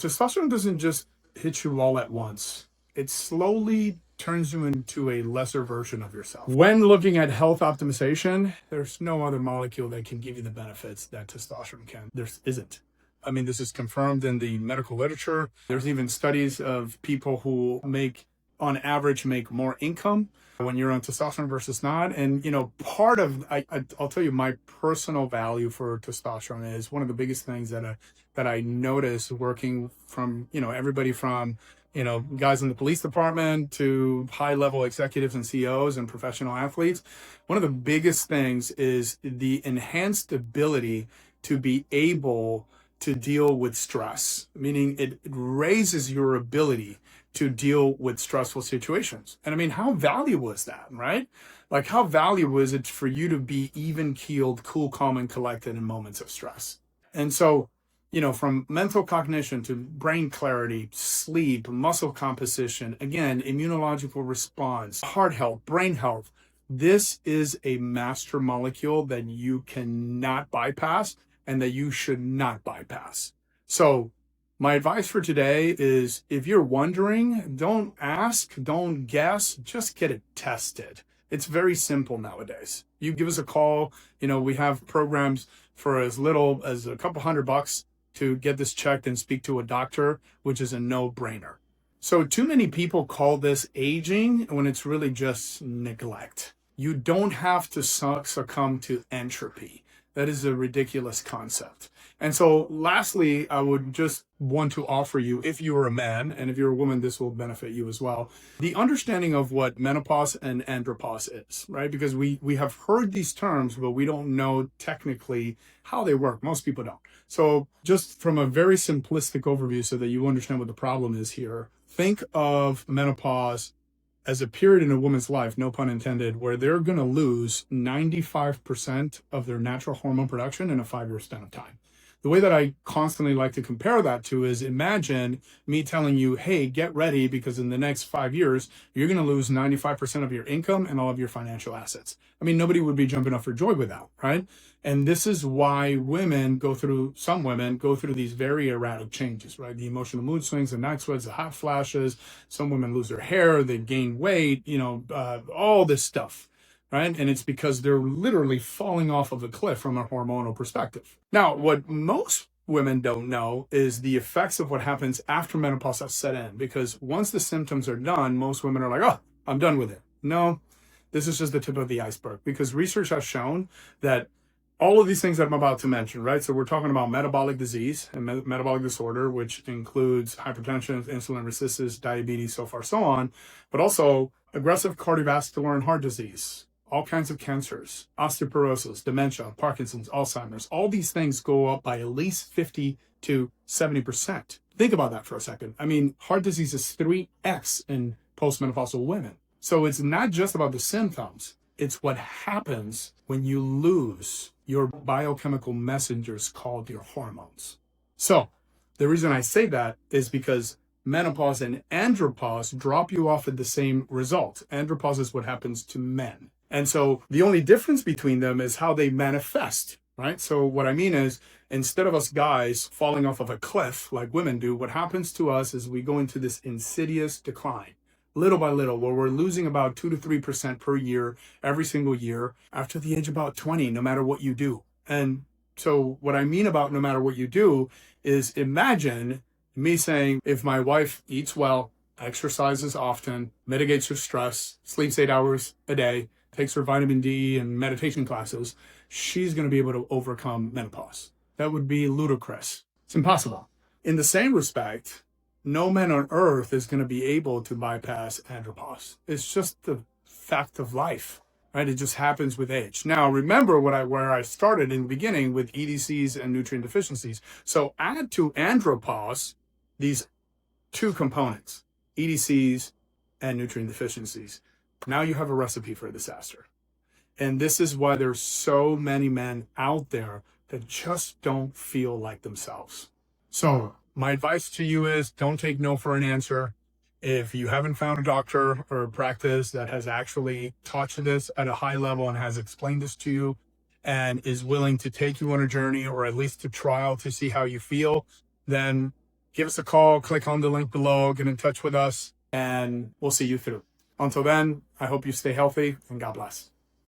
Testosterone doesn't just hit you all at once. It slowly turns you into a lesser version of yourself. When looking at health optimization, there's no other molecule that can give you the benefits that testosterone can. There isn't. I mean, this is confirmed in the medical literature. There's even studies of people who on average, make more income when you're on testosterone versus not. And, part of, I'll tell you, my personal value for testosterone is one of the biggest things that I notice working from, everybody from, guys in the police department to high level executives and CEOs and professional athletes. One of the biggest things is the enhanced ability to be able to deal with stress, meaning it raises your ability to deal with stressful situations. And I mean, how valuable is that, right? Like, how valuable is it for you to be even keeled, cool, calm, and collected in moments of stress? And so, from mental cognition to brain clarity, sleep, muscle composition, again, immunological response, heart health, brain health, this is a master molecule that you cannot bypass and that you should not bypass. So my advice for today is, if you're wondering, don't ask, don't guess, just get it tested. It's very simple nowadays. You give us a call, we have programs for as little as a couple $100 to get this checked and speak to a doctor, which is a no-brainer. So too many people call this aging when it's really just neglect. You don't have to succumb to entropy. That is a ridiculous concept. And so lastly, I would just want to offer you, if you are a man, and if you're a woman, this will benefit you as well, the understanding of what menopause and andropause is, right? Because we have heard these terms, but we don't know technically how they work. Most people don't. So just from a very simplistic overview so that you understand what the problem is here, think of menopause as a period in a woman's life, no pun intended, where they're going to lose 95% of their natural hormone production in a 5-year span of time. The way that I constantly like to compare that to is, imagine me telling you, hey, get ready, because in the next 5 years, you're going to lose 95% of your income and all of your financial assets. I mean, nobody would be jumping up for joy with that, right? And this is why some women go through these very erratic changes, right? The emotional mood swings, the night sweats, the hot flashes. Some women lose their hair, they gain weight, all this stuff. Right? And it's because they're literally falling off of a cliff from a hormonal perspective. Now, what most women don't know is the effects of what happens after menopause has set in, because once the symptoms are done, most women are like, oh, I'm done with it. No, this is just the tip of the iceberg, because research has shown that all of these things that I'm about to mention, right? So we're talking about metabolic disease and metabolic disorder, which includes hypertension, insulin resistance, diabetes, so far, so on, but also aggressive cardiovascular and heart disease, all kinds of cancers, osteoporosis, dementia, Parkinson's, Alzheimer's. All these things go up by at least 50 to 70%. Think about that for a second. I mean, heart disease is 3x in postmenopausal women. So it's not just about the symptoms. It's what happens when you lose your biochemical messengers called your hormones. So the reason I say that is because menopause and andropause drop you off at the same result. Andropause is what happens to men. And so the only difference between them is how they manifest, right? So what I mean is, instead of us guys falling off of a cliff like women do, what happens to us is we go into this insidious decline, little by little, where we're losing about 2 to 3% per year, every single year, after the age of about 20, no matter what you do. And so what I mean about no matter what you do is, imagine me saying, if my wife eats well, exercises often, mitigates her stress, sleeps 8 hours a day, takes her vitamin D and meditation classes, she's going to be able to overcome menopause. That would be ludicrous. It's impossible. In the same respect, no man on earth is going to be able to bypass andropause. It's just the fact of life, right? It just happens with age. Now, remember where I started in the beginning with EDCs and nutrient deficiencies. So add to andropause these two components, EDCs and nutrient deficiencies. Now you have a recipe for a disaster. And this is why there's so many men out there that just don't feel like themselves. So my advice to you is, don't take no for an answer. If you haven't found a doctor or a practice that has actually taught you this at a high level and has explained this to you and is willing to take you on a journey, or at least to trial to see how you feel, then give us a call, click on the link below, get in touch with us, and we'll see you through. Until then, I hope you stay healthy, and God bless.